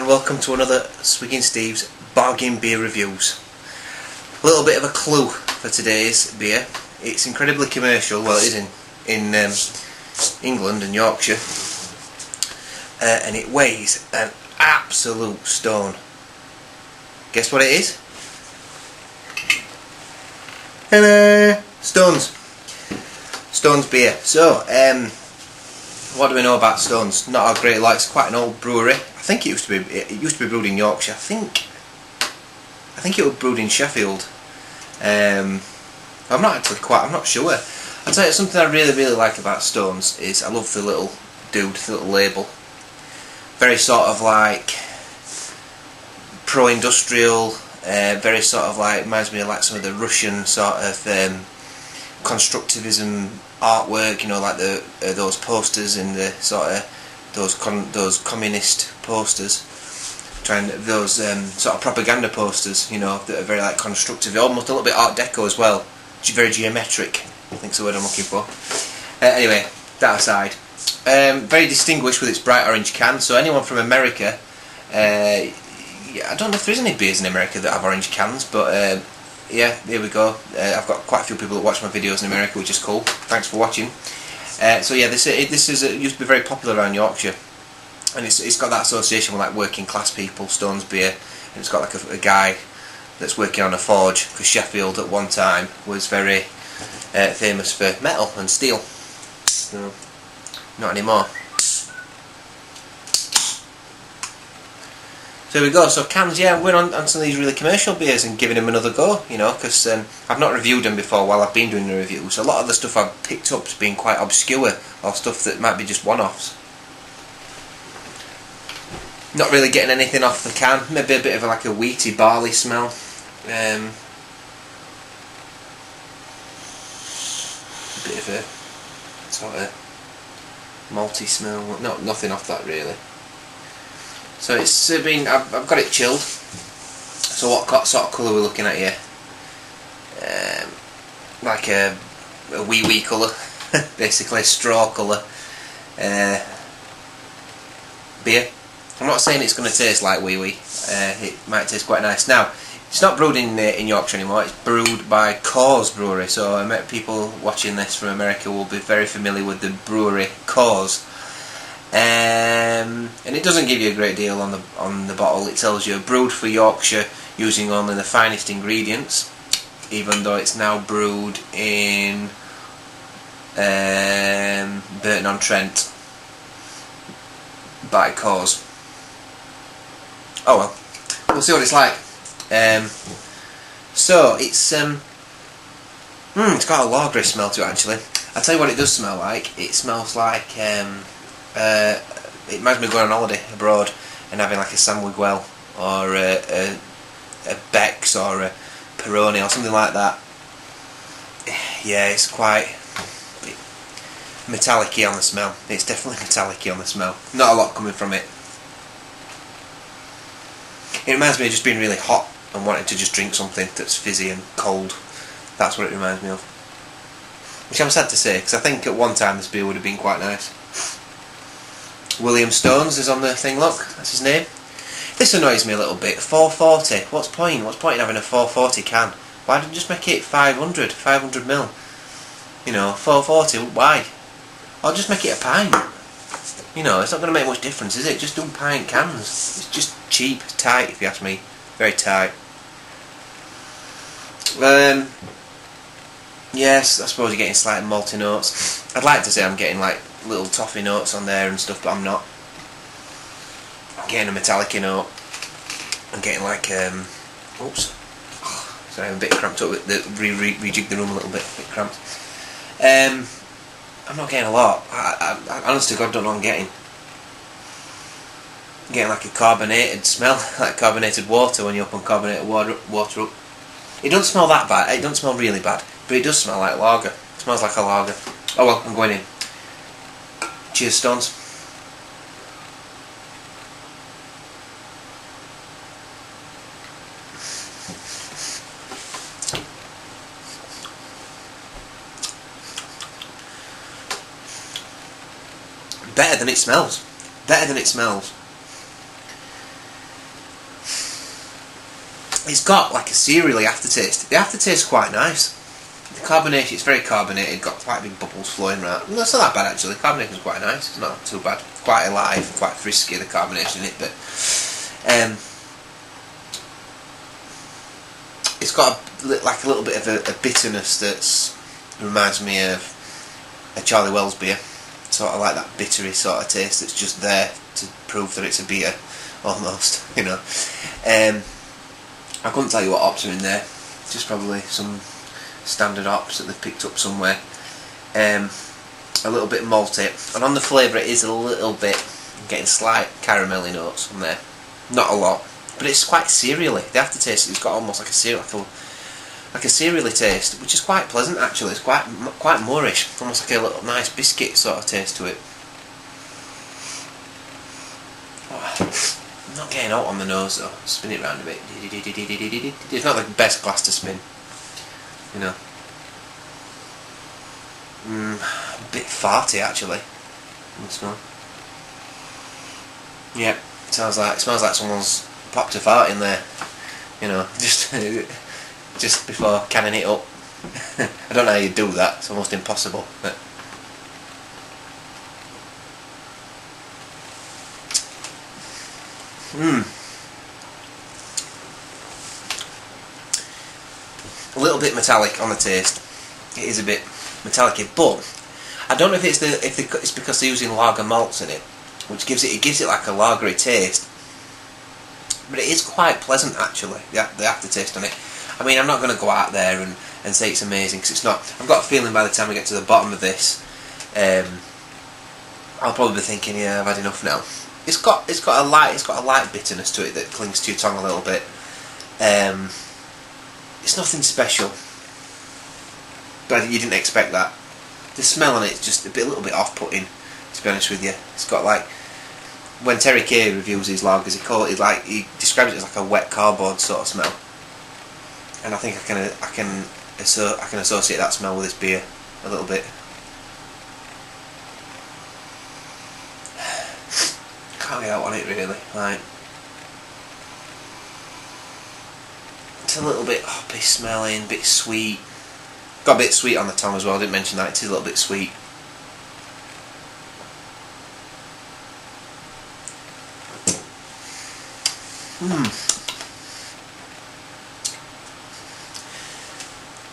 and welcome to another Swiggin Steve's Bargain Beer Reviews. A little bit of a clue for today's beer. It's incredibly commercial, well it is in England and Yorkshire, and it weighs an absolute stone. Guess what it is? Hello! Stones beer. So, what do we know about Stones? Not a great like. It's quite an old brewery. I think it used to be brewed in Yorkshire. I think it was brewed in Sheffield. I'm not sure. I'll tell you something I really like about Stones is I love the little dude, the little label. Very sort of like pro-industrial. Very sort of like reminds me of like some of the Russian sort of constructivism artwork, you know, like those posters in the sort of those communist posters, those sort of propaganda posters, you know, that are very like constructive, almost a little bit Art Deco as well, very geometric. I think's the word I'm looking for. Anyway, that aside, very distinguished with its bright orange can. So anyone from America, I don't know if there's any beers in America that have orange cans, but yeah, here we go. I've got quite a few people that watch my videos in America, which is cool. Thanks for watching. So yeah, this used to be very popular around Yorkshire, and it's got that association with like working class people. Stones beer, and it's got like a guy that's working on a forge, because Sheffield at one time was very famous for metal and steel. So, not anymore. So there we go. So cans, yeah, we're on some of these really commercial beers and giving them another go, you know, because I've not reviewed them before while I've been doing the reviews. A lot of the stuff I've picked up has been quite obscure, or stuff that might be just one-offs. Not really getting anything off the can. Maybe a bit of like a wheaty barley smell. A bit of a sort of malty smell. No, nothing off that really. So it's been. I've got it chilled. So what sort of colour we're looking at here? Like a wee colour, basically a straw colour beer. I'm not saying it's going to taste like wee. It might taste quite nice. Now, it's not brewed in Yorkshire anymore. It's brewed by Coors Brewery. So people watching this from America will be very familiar with the brewery Coors. And it doesn't give you a great deal on the bottle. It tells you brewed for Yorkshire using only the finest ingredients, even though it's now brewed in Burton-on-Trent by Coors. Oh well, we'll see what it's like. So it's got a lagery smell to it actually. I'll tell you what it does smell like. It smells like it reminds me of going on holiday abroad and having like a Samwigwell or a Beck's or a Peroni or something like that. Yeah, it's quite metallic-y on the smell. It's definitely metallic-y on the smell. Not a lot coming from it. It reminds me of just being really hot and wanting to just drink something that's fizzy and cold. That's what it reminds me of. Which I'm sad to say, because I think at one time this beer would have been quite nice. William Stones is on the thing, look, that's his name. This annoys me a little bit. 440, what's the point? What's the point in having a 440 can? Why don't you just make it 500ml? You know, 440, why? Or just make it a pint. You know, it's not going to make much difference, is it? Just do pint cans. It's just cheap, tight if you ask me. Very tight. Yes, I suppose you're getting slight malty notes. I'd like to say I'm getting like little toffee notes on there and stuff, but I'm not. I'm getting a metallic note. I'm getting like oops. Sorry, I'm a bit cramped up with the rejig the room a little bit cramped. I'm not getting a lot. I honest to God don't know what I'm getting. I'm getting like a carbonated smell, like carbonated water when you open carbonated water up. It doesn't smell that bad. It doesn't smell really bad, but it does smell like lager. It smells like a lager. Oh well, I'm going in. Cheers, Stones. Better than it smells. Better than it smells. it's got like a cereally aftertaste. The aftertaste is quite nice. The carbonation, it's very carbonated, got quite big bubbles flowing around. No, it's not that bad actually. The carbonation is quite nice. It's not too bad. Quite alive, quite frisky, the carbonation in it, but it's got like a little bit of a bitterness that reminds me of a Charlie Wells beer. Sort of like that bittery sort of taste that's just there to prove that it's a beer, almost, you know. I couldn't tell you what hops are in there. Just probably some standard hops that they've picked up somewhere. A little bit malty, and on the flavour it is a little bit, I'm getting slight caramelly notes from there. Not a lot, but it's quite cereally. The aftertaste, it's got almost like a cereal, like a cereally taste, which is quite pleasant actually. It's quite Moorish, almost like a little nice biscuit sort of taste to it. I'm not getting out on the nose though. Spin it round a bit. It's not the best glass to spin, you know. A bit farty actually. Smell. Yeah, it smells like someone's popped a fart in there. You know, just before canning it up. I don't know how you do that. It's almost impossible. But a little bit metallic on the taste. It is a bit metallic, but I don't know if it's because they're using lager malts in it, which gives it like a lagery taste. But it is quite pleasant actually. The aftertaste on it. I mean, I'm not going to go out there and say it's amazing because it's not. I've got a feeling by the time we get to the bottom of this, I'll probably be thinking, yeah, I've had enough now. It's got a light bitterness to it that clings to your tongue a little bit. It's nothing special, but you didn't expect that. The smell on it is just a little bit off-putting, to be honest with you. It's got like, when Terry Kay reviews his lagers, he describes it as like a wet cardboard sort of smell, and I think I can associate that smell with this beer a little bit. Can't get out on it really. Like, it's a little bit hoppy smelling, a bit sweet. Got a bit sweet on the tongue as well. I didn't mention that. It is a little bit sweet.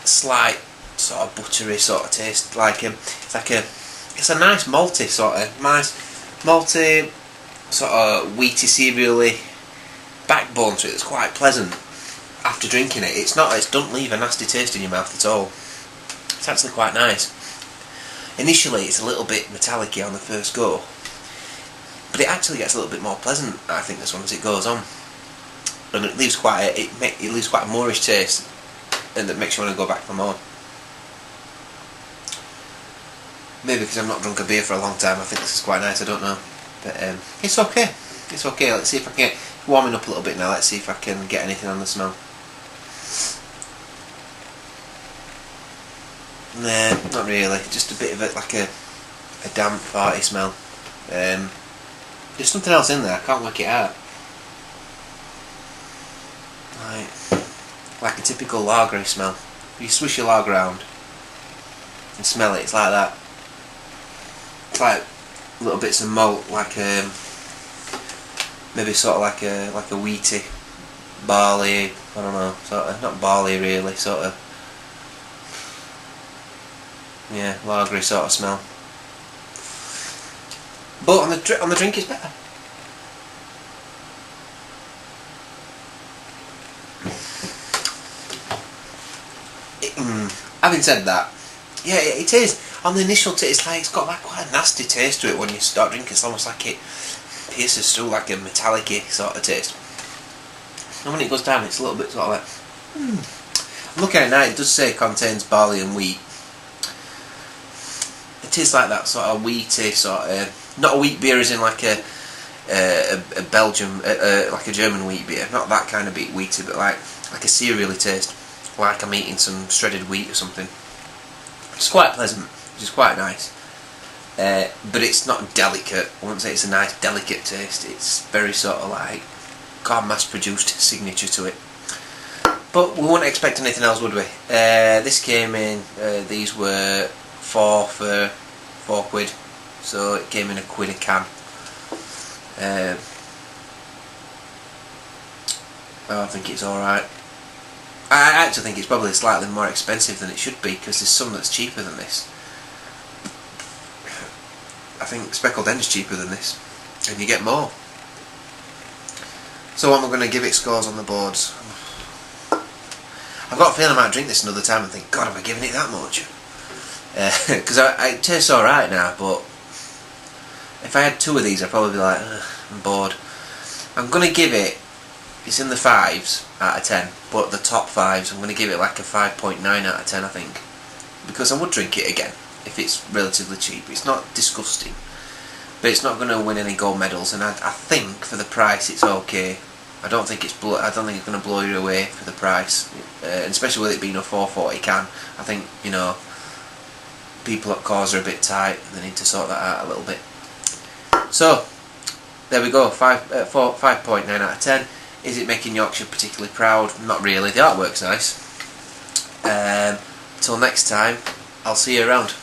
Slight sort of buttery sort of taste. Like it's a nice malty sort of wheaty cereally backbone to it. It's quite pleasant after drinking it. It doesn't leave a nasty taste in your mouth at all. It's actually quite nice. Initially it's a little bit metallic-y on the first go, but it actually gets a little bit more pleasant, I think, this one as it goes on, and it leaves quite a Moorish taste, and that makes you want to go back for more. Maybe because I've not drunk a beer for a long time, I think this is quite nice. I don't know, but it's okay. It's okay. Let's see if I can get warming up a little bit now. Let's see if I can get anything on the smell. Nah, not really. Just a bit of like a damp, farty smell. There's something else in there. I can't work it out. Like a typical lagery smell. If you swish your lager around and smell it, it's like that. It's like little bits of malt, like maybe sort of like a wheaty, barley. I don't know, sort of not barley really, sort of. Yeah, lagery sort of smell. But on the drink it's better. Having said that, yeah, it is. On the initial taste, it's got like quite a nasty taste to it when you start drinking. It's almost like it pierces through, like a metallic-y sort of taste. And when it goes down, it's a little bit sort of like. I'm looking at it now. It does say it contains barley and wheat. It is like that sort of wheaty sort of, not a wheat beer as in like a Belgian, like a German wheat beer, not that kind of wheaty, but like a cereally taste, like I'm eating some shredded wheat or something. It's quite pleasant, which is quite nice, but it's not delicate. I wouldn't say it's a nice delicate taste. It's very sort of like got a mass-produced signature to it. But we wouldn't expect anything else, would we? This came in, these were 4 for £4, so it came in £1 a can. I think it's alright. I actually think it's probably slightly more expensive than it should be, because there's some that's cheaper than this. I think Speckled Hen's cheaper than this, and you get more. So what am I going to give it scores on the boards? I've got a feeling I might drink this another time and think, God, am I giving it that much? Because it tastes alright now, but if I had 2 of these I'd probably be like, I'm bored. I'm going to give it, it's in the 5s out of 10, but the top 5s, I'm going to give it like a 5.9 out of 10, I think. Because I would drink it again if it's relatively cheap. It's not disgusting, but it's not going to win any gold medals, and I think for the price it's okay. I don't think it's going to blow you away for the price, and especially with it being a 440 can. I think, you know, people at Cause are a bit tight. They need to sort that out a little bit. So there we go. 5.9 out of 10. Is it making Yorkshire particularly proud? Not really. The artwork's nice. Till next time, I'll see you around.